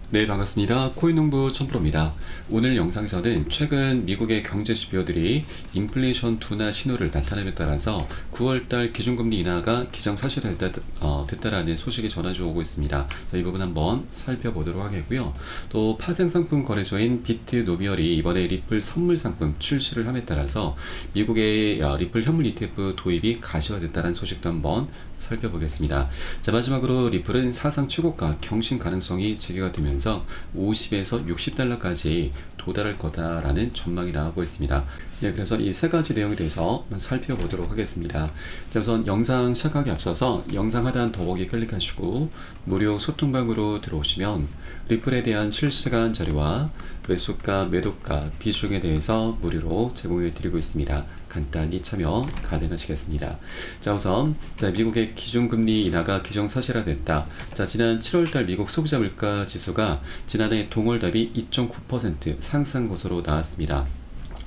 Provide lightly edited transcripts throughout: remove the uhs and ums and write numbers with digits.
네, 반갑습니다. 코인농부 천프로입니다. 오늘 영상에서는 최근 미국의 경제 지표들이 인플레이션 둔화 신호를 나타냄에 따라서 9월달 기준금리 인하가 기정사실화됐다라는 소식이 전해져 오고 있습니다. 자, 이 부분 한번 살펴보도록 하겠고요. 또 파생상품 거래소인 비트노미얼이 이번에 리플 선물 상품 출시를 함에 따라서 미국의 리플 현물 ETF 도입이 가시화됐다는 소식도 한번 살펴보겠습니다. 자, 마지막으로 리플은 사상 최고가 경신 가능성이 제기가 되면서 50에서 60달러까지 도달할 거다라는 전망이 나오고 있습니다. 네, 그래서 이 세 가지 내용에 대해서 살펴보도록 하겠습니다. 자, 우선 영상 시작하기 앞서서 영상 하단 더보기 클릭하시고 무료 소통방으로 들어오시면 리플에 대한 실시간 자료와 매수가, 매도가, 비중에 대해서 무료로 제공해 드리고 있습니다. 간단히 참여 가능하시겠습니다. 자, 우선 미국의 기준금리 인하가 기정사실화됐다. 자, 지난 7월달 미국 소비자 물가 지수가 지난해 동월 대비 2.9% 상승 것으로 나왔습니다.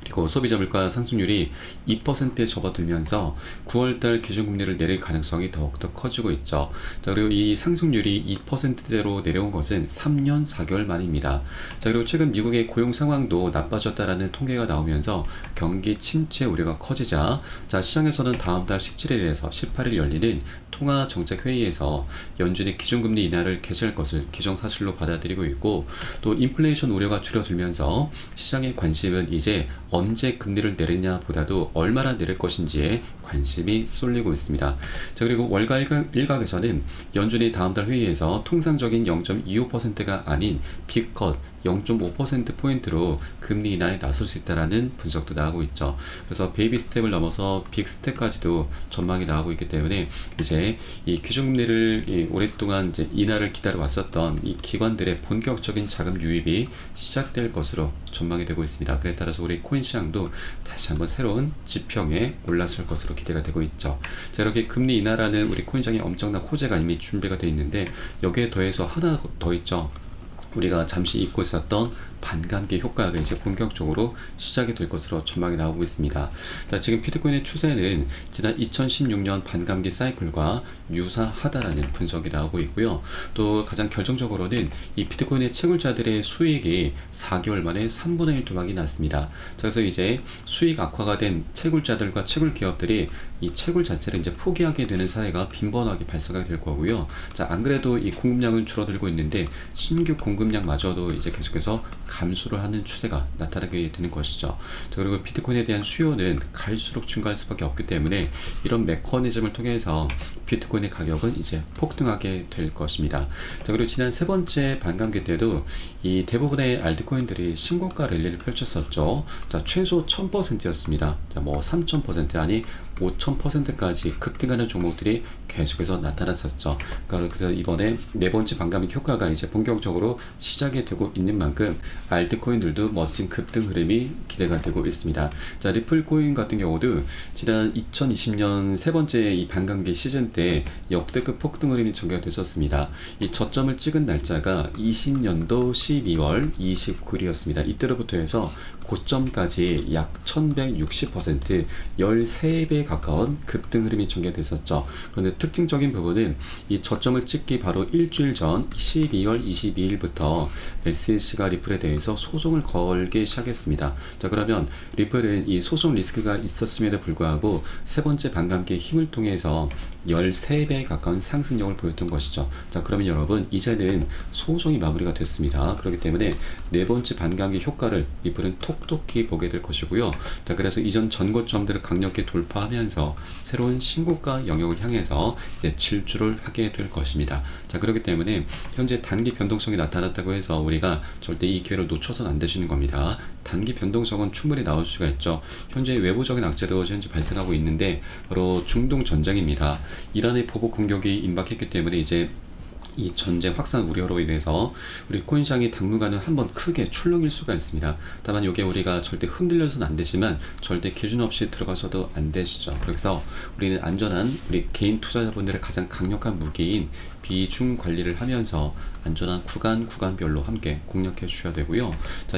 그리고 소비자 물가 상승률이 2%에 접어들면서 9월달 기준금리를 내릴 가능성이 더욱더 커지고 있죠. 자, 그리고 이 상승률이 2%대로 내려온 것은 3년 4개월 만입니다. 자, 그리고 최근 미국의 고용 상황도 나빠졌다라는 통계가 나오면서 경기 침체 우려가 커지자, 자, 시장에서는 다음 달 17일에서 18일 열리는 통화정책회의에서 연준이 기준금리 인하를 개시할 것을 기정사실로 받아들이고 있고, 또 인플레이션 우려가 줄어들면서 시장의 관심은 이제 언제 금리를 내리냐 보다도 얼마나 내릴 것인지에 관심이 쏠리고 있습니다. 자, 그리고 월가 일각에서는 연준이 다음 달 회의에서 통상적인 0.25%가 아닌 빅컷 0.5%포인트로 금리 인하에 나설 수 있다는 분석도 나오고 있죠. 그래서 베이비 스텝을 넘어서 빅 스텝까지도 전망이 나오고 있기 때문에 이제 이 기준금리를 오랫동안 이제 인하를 기다려 왔었던 이 기관들의 본격적인 자금 유입이 시작될 것으로 전망이 되고 있습니다. 그에 따라서 우리 코인 시장도 다시 한번 새로운 지평에 올라설 것으로 기대가 되고 있죠. 자, 이렇게 금리 인하라는 우리 코인장의 엄청난 호재가 이미 준비가 되어 있는데, 여기에 더해서 하나 더 있죠. 우리가 잠시 잊고 있었던 반감기 효과가 이제 본격적으로 시작이 될 것으로 전망이 나오고 있습니다. 자, 지금 비트코인의 추세는 지난 2016년 반감기 사이클과 유사하다라는 분석이 나오고 있고요. 또 가장 결정적으로는 이 비트코인의 채굴자들의 수익이 4개월 만에 3분의 1 도박이 났습니다. 자, 그래서 이제 수익 악화가 된 채굴자들과 채굴 기업들이 이 채굴 자체를 이제 포기하게 되는 사례가 빈번하게 발생하게 될 거고요. 자, 안 그래도 이 공급량은 줄어들고 있는데 신규 공급량마저도 이제 계속해서 감소를 하는 추세가 나타나게 되는 것이죠. 자, 그리고 비트코인에 대한 수요는 갈수록 증가할 수밖에 없기 때문에 이런 메커니즘을 통해서 비트코인의 가격은 이제 폭등하게 될 것입니다. 자, 그리고 지난 세 번째 반감기 때도 이 대부분의 알트코인들이 신고가 랠리를 펼쳤었죠. 자, 최소 1000%였습니다. 자, 뭐 3000% 아니 5000%까지 급등하는 종목들이 계속해서 나타났었죠. 그래서 이번에 네 번째 반감기 효과가 이제 본격적으로 시작이 되고 있는 만큼 알트코인들도 멋진 급등 흐름이 기대가 되고 있습니다. 자, 리플코인 같은 경우도 지난 2020년 세 번째 이 반감기 시즌 때 역대급 폭등 흐름이 전개가 됐었습니다. 이 저점을 찍은 날짜가 20년도 12월 29일이었습니다. 이때로부터 해서 고점까지 약 1160%, 13배에 가까운 급등 흐름이 전개됐었죠. 그런데 특징적인 부분은 이 저점을 찍기 바로 일주일 전 12월 22일부터 SEC가 리플에 대해서 소송을 걸기 시작했습니다. 자, 그러면 리플은 이 소송 리스크가 있었음에도 불구하고 세 번째 반감기의 힘을 통해서 13배에 가까운 상승력을 보였던 것이죠. 자, 그러면 여러분, 이제는 소송이 마무리가 됐습니다. 그렇기 때문에 네 번째 반감기 효과를 리플은 톡톡히 보게 될 것이고요. 자, 그래서 이전 전고점들을 강력히 돌파하면서 새로운 신고가 영역을 향해서 질주를 하게 될 것입니다. 자, 그렇기 때문에 현재 단기 변동성이 나타났다고 해서 우리가 절대 이 기회를 놓쳐서는 안 되시는 겁니다. 단기 변동성은 충분히 나올 수가 있죠. 현재 외부적인 악재도 현재 발생하고 있는데 바로 중동 전쟁입니다. 이란의 보복 공격이 임박했기 때문에 이제 이 전쟁 확산 우려로 인해서 우리 코인시장이 당분간은 한번 크게 출렁일 수가 있습니다. 다만 이게 우리가 절대 흔들려서는 안 되지만 절대 기준 없이 들어가서도 안 되시죠. 그래서 우리는 안전한 우리 개인 투자자분들의 가장 강력한 무기인 비중 관리를 하면서 안전한 구간별로 함께 공략해 주셔야 되고요. 자,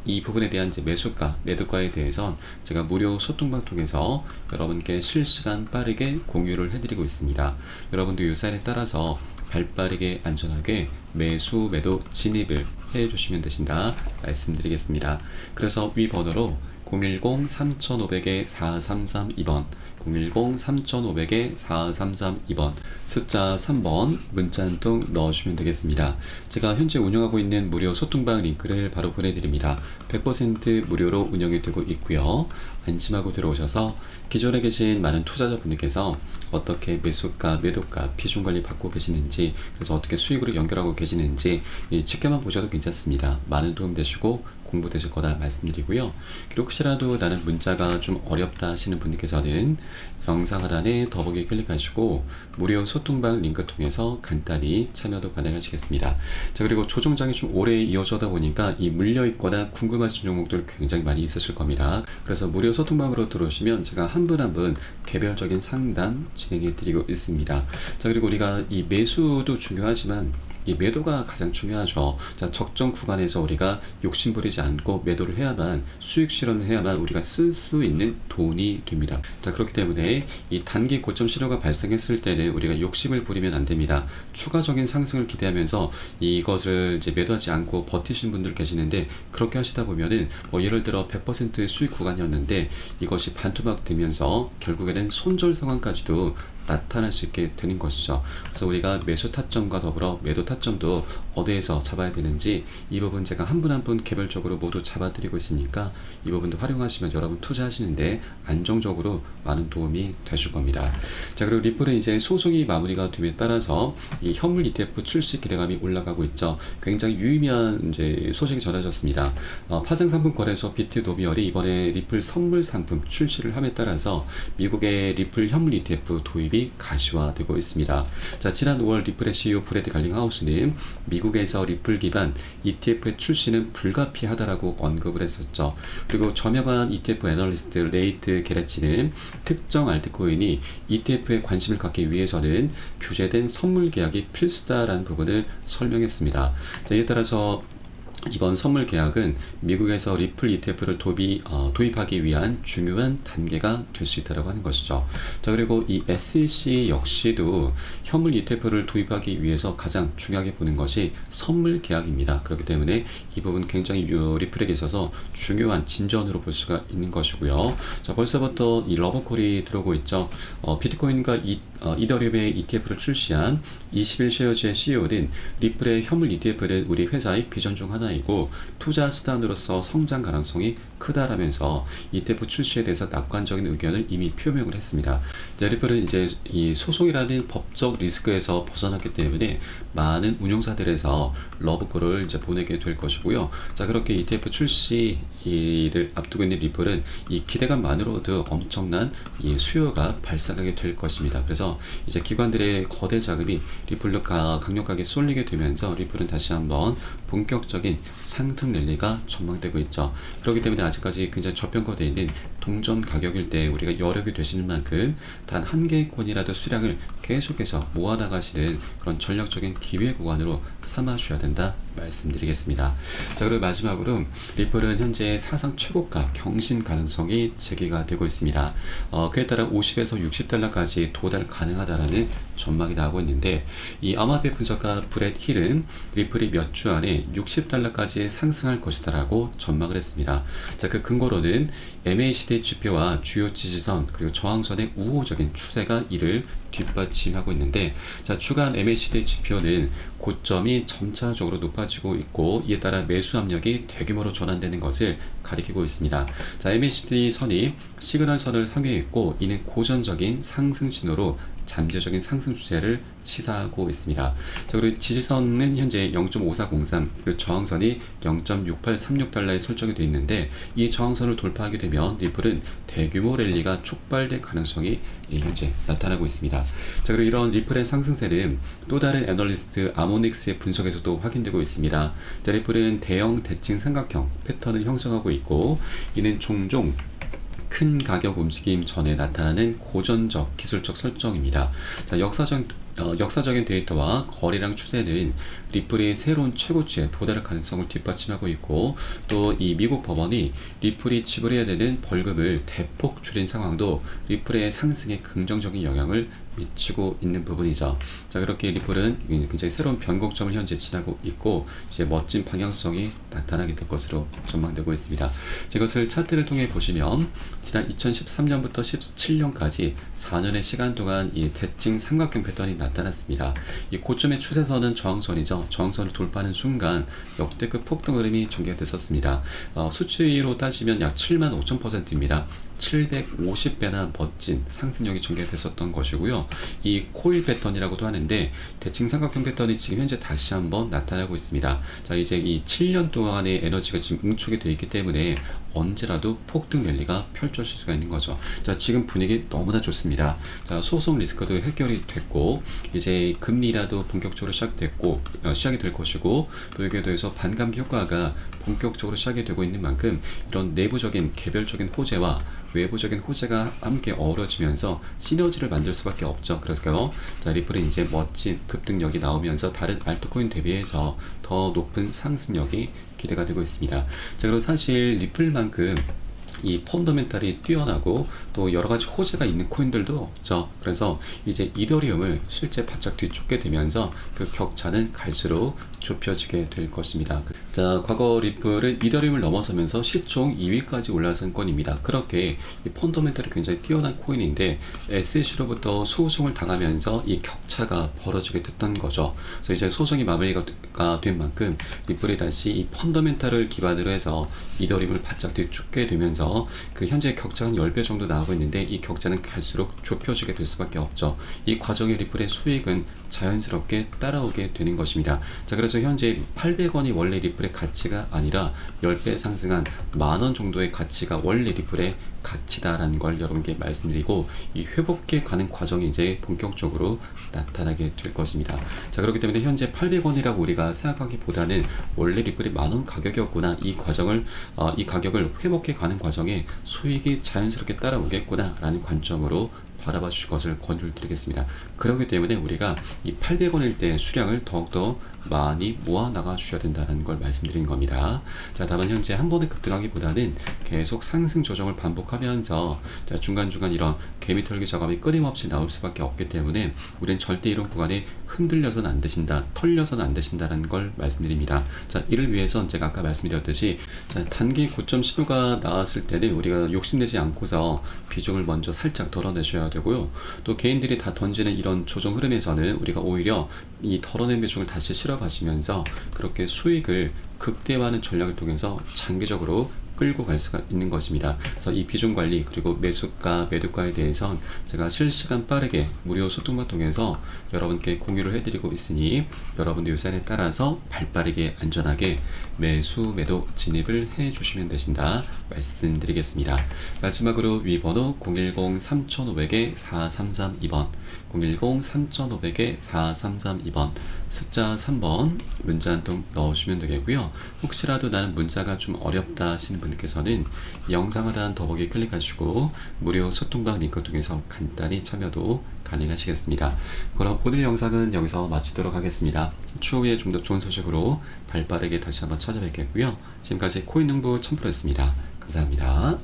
이 부분에 대한 이제 매수가, 매도가에 대해서 제가 무료 소통방 통해서 여러분께 실시간 빠르게 공유를 해드리고 있습니다. 여러분도 이 사연에 따라서 발빠르게 안전하게 매수 매도 진입을 해 주시면 되신다 말씀드리겠습니다. 그래서 위 번호로 010-3500-4332번 010-3500-4332번 숫자 3번 문자 한 통 넣어주시면 되겠습니다. 제가 현재 운영하고 있는 무료 소통방 링크를 바로 보내드립니다. 100% 무료로 운영이 되고 있고요. 안심하고 들어오셔서 기존에 계신 많은 투자자분들께서 어떻게 매수가, 매도가, 비중 관리 받고 계시는지, 그래서 어떻게 수익으로 연결하고 계시는지 지켜만 보셔도 괜찮습니다. 많은 도움 되시고 공부 되실 거다 말씀드리고요. 그리고 혹시라도 나는 문자가 좀 어렵다 하시는 분들께서는 영상 하단에 더보기 클릭하시고 무료 소통방 링크 통해서 간단히 참여도 가능하시겠습니다. 자, 그리고 조정장이 좀 오래 이어져다 보니까 이 물려있거나 궁금하신 종목들 굉장히 많이 있으실 겁니다. 그래서 무료 소통방으로 들어오시면 제가 한 분 한 분 개별적인 상담 진행해 드리고 있습니다. 자, 그리고 우리가 이 매수도 중요하지만 이 매도가 가장 중요하죠. 자, 적정 구간에서 우리가 욕심 부리지 않고 매도를 해야만, 수익 실현을 해야만 우리가 쓸 수 있는 돈이 됩니다. 자, 그렇기 때문에 이 단기 고점 신호가 발생했을 때는 우리가 욕심을 부리면 안 됩니다. 추가적인 상승을 기대하면서 이것을 이제 매도하지 않고 버티신 분들 계시는데, 그렇게 하시다 보면은 뭐 예를 들어 100% 수익 구간이었는데 이것이 반토막 되면서 결국에는 손절 상황까지도 나타날 수 있게 되는 것이죠. 그래서 우리가 매수 타점과 더불어 매도 타점도 어디에서 잡아야 되는지, 이 부분 제가 한 분 한 분 개별적으로 모두 잡아드리고 있으니까 이 부분도 활용하시면 여러분 투자하시는데 안정적으로 많은 도움이 되실 겁니다. 자, 그리고 리플은 이제 소송이 마무리가 됨에 따라서 이 현물 ETF 출시 기대감이 올라가고 있죠. 굉장히 유의미한 이제 소식이 전해졌습니다. 파생 상품 거래소 비트노미얼이 이번에 리플 선물 상품 출시를 함에 따라서 미국의 리플 현물 ETF 도입이 가시화되고 있습니다. 자, 지난 5월 리플의 CEO 브래드 갈링하우스는 미국에서 리플 기반 ETF의 출시는 불가피하다라고 언급을 했었죠. 그리고 저명한 ETF 애널리스트 레이트 게레치는 특정 알트코인이 ETF에 관심을 갖기 위해서는 규제된 선물 계약이 필수다라는 부분을 설명했습니다. 자, 이에 따라서 이번 선물 계약은 미국에서 리플 ETF를 도입하기 위한 중요한 단계가 될 수 있다고 하는 것이죠. 자, 그리고 이 SEC 역시도 현물 ETF를 도입하기 위해서 가장 중요하게 보는 것이 선물 계약입니다. 그렇기 때문에 이 부분 굉장히 리플에게 있어서 중요한 진전으로 볼 수가 있는 것이고요. 자, 벌써부터 이 러버콜이 들어오고 있죠. 비트코인과 이더리움의 ETF를 출시한 21쉐어즈의 CEO는 리플의 현물 ETF는 우리 회사의 비전 중 하나이고 투자 수단으로서 성장 가능성이 크다라면서 ETF 출시에 대해서 낙관적인 의견을 이미 표명을 했습니다. 리플은 이제 이 소송이라는 법적 리스크에서 벗어났기 때문에 많은 운용사들에서 러브콜을 이제 보내게 될 것이고요. 자, 그렇게 ETF 출시를 앞두고 있는 리플은 이 기대감만으로도 엄청난 이 수요가 발생하게 될 것입니다. 그래서 이제 기관들의 거대 자금이 리플로 강력하게 쏠리게 되면서 리플은 다시 한번 본격적인 상승 랠리가 전망되고 있죠. 그렇기 때문에 아직까지 굉장히 저평가되어 있는 동전 가격일 때 우리가 여력이 되시는 만큼 단 한 개의 코인이라도 수량을 계속해서 모아나가시는 그런 전략적인 기회 구간으로 삼아주셔야 된다 말씀드리겠습니다. 자, 그리고 마지막으로 리플은 현재 사상 최고가 경신 가능성이 제기가 되고 있습니다. 그에 따라 50에서 60달러까지 도달 가능하다라는 전망이 나오고 있는데, 이 아마베 분석가 브렛 힐은 리플이 몇 주 안에 60달러까지 상승할 것이다라고 전망을 했습니다. 자, 그 근거로는 MACD 지표와 주요 지지선 그리고 저항선의 우호적인 추세가 이를 뒷받침하고 있는데, 자, 주간 MACD 지표는 고점이 점차적으로 높아지고 있고 이에 따라 매수 압력이 대규모로 전환되는 것을 가리키고 있습니다. 자, MACD 선이 시그널 선을 상회했고 이는 고전적인 상승 신호로 잠재적인 상승 추세를 시사하고 있습니다. 자, 그리고 지지선은 현재 0.5403, 그리고 저항선이 0.6836달러에 설정이 되어 있는데, 이 저항선을 돌파하게 되면 리플은 대규모 랠리가 촉발될 가능성이 현재 나타나고 있습니다. 자, 그리고 이런 리플의 상승세는 또 다른 애널리스트 아모닉스의 분석에서도 확인되고 있습니다. 자, 리플은 대형 대칭 삼각형 패턴을 형성하고 있고 이는 종종 큰 가격 움직임 전에 나타나는 고전적 기술적 설정입니다. 자, 역사적인 데이터와 거래량 추세는 리플의 새로운 최고치에 도달할 가능성을 뒷받침하고 있고, 또 이 미국 법원이 리플이 지불해야 되는 벌금을 대폭 줄인 상황도 리플의 상승에 긍정적인 영향을 미치고 있는 부분이죠. 자, 그렇게 리플은 굉장히 새로운 변곡점을 현재 지나고 있고 이제 멋진 방향성이 나타나게 될 것으로 전망되고 있습니다. 자, 이것을 차트를 통해 보시면 지난 2013년부터 17년까지 4년의 시간 동안 이 대칭 삼각형 패턴이 나타났습니다. 이 고점의 추세선은 저항선이죠. 저항선을 돌파하는 순간 역대급 폭등 흐름이 전개됐었습니다. 수치로 따지면 약 75,000%입니다. 750배나 멋진 상승력이 전개됐었던 것이고요. 이 코일 패턴이라고도 하는데 대칭 삼각형 패턴이 지금 현재 다시 한번 나타나고 있습니다. 자, 이제 이 7년 동안의 에너지가 지금 응축이 되어 있기 때문에 언제라도 폭등 랠리가 펼쳐질 수가 있는 거죠. 자, 지금 분위기 너무나 좋습니다. 자, 소송 리스크도 해결이 됐고 이제 금리라도 본격적으로 시작이 될 것이고 또 여기에 더해서 반감기 효과가 본격적으로 시작이 되고 있는 만큼 이런 내부적인 개별적인 호재와 외부적인 호재가 함께 어우러지면서 시너지를 만들 수밖에 없죠. 그래서 자, 리플은 이제 멋진 급등력이 나오면서 다른 알트코인 대비해서 더 높은 상승력이 기대가 되고 있습니다. 자, 그리고 사실 리플만큼 이 펀더멘탈이 뛰어나고 또 여러 가지 호재가 있는 코인들도 없죠. 그래서 이제 이더리움을 실제 바짝 뒤쫓게 되면서 그 격차는 갈수록 좁혀지게 될 것입니다. 자, 과거 리플은 이더리움을 넘어서면서 시총 2위까지 올라선 건입니다. 그렇게 이 펀더멘탈이 굉장히 뛰어난 코인인데 SEC로부터 소송을 당하면서 이 격차가 벌어지게 됐던 거죠. 그래서 이제 소송이 마무리가 된 만큼 리플이 다시 이 펀더멘탈을 기반으로 해서 이더리움을 바짝 뒤쫓게 되면서 그 현재 격차가 한 10배 정도 나오고 있는데 이 격차는 갈수록 좁혀지게 될 수밖에 없죠. 이 과정에 리플의 수익은 자연스럽게 따라오게 되는 것입니다. 자, 그래서 현재 800원이 원래 리플의 가치가 아니라 10배 상승한 10,000원 정도의 가치가 원래 리플의 가치다라는 걸 여러분께 말씀드리고 이 회복해 가는 과정이 이제 본격적으로 나타나게 될 것입니다. 자, 그렇기 때문에 현재 800원이라고 우리가 생각하기보다는 원래 리플이 10,000원 가격이었구나, 이 가격을 회복해 가는 과정에 수익이 자연스럽게 따라오겠구나 라는 관점으로 바라봐 주실 것을 권유를 드리겠습니다. 그렇기 때문에 우리가 이 800원일 때 수량을 더욱더 많이 모아 나가 주셔야 된다는 걸 말씀드리는 겁니다. 자, 다만 현재 한 번에 급등하기보다는 계속 상승 조정을 반복하면서 자, 중간중간 이런 개미 털기 작업이 끊임없이 나올 수밖에 없기 때문에 우리는 절대 이런 구간에 흔들려서는 안 되신다, 털려서는 안 되신다는 걸 말씀드립니다. 자, 이를 위해선 제가 아까 말씀드렸듯이 자, 단기 고점 신호가 나왔을 때는 우리가 욕심내지 않고서 비중을 먼저 살짝 덜어내셔야 되고요. 또 개인들이 다 던지는 이런 조정 흐름에서는 우리가 오히려 이 덜어낸 비중을 다시 실어 가시면서 그렇게 수익을 극대화하는 전략을 통해서 장기적으로 끌고 갈 수가 있는 것입니다. 그래서 이 비중 관리 그리고 매수가 매도가에 대해선 제가 실시간 빠르게 무료 소통만 통해서 여러분께 공유를 해드리고 있으니 여러분들 요산에 따라서 발빠르게 안전하게 매수 매도 진입을 해주시면 되신다 말씀드리겠습니다. 마지막으로 위 번호 010-3500-4332번 010-3500-4332번 숫자 3번 문자 한 통 넣으시면 되겠고요. 혹시라도 나는 문자가 좀 어렵다 하시는 분께서는 영상 하단 더보기 클릭하시고 무료 소통방 링크 통해서 간단히 참여도 가능하시겠습니다. 그럼 오늘 영상은 여기서 마치도록 하겠습니다. 추후에 좀 더 좋은 소식으로 발빠르게 다시 한번 찾아뵙겠고요. 지금까지 코인농부 첨프로였습니다. 감사합니다.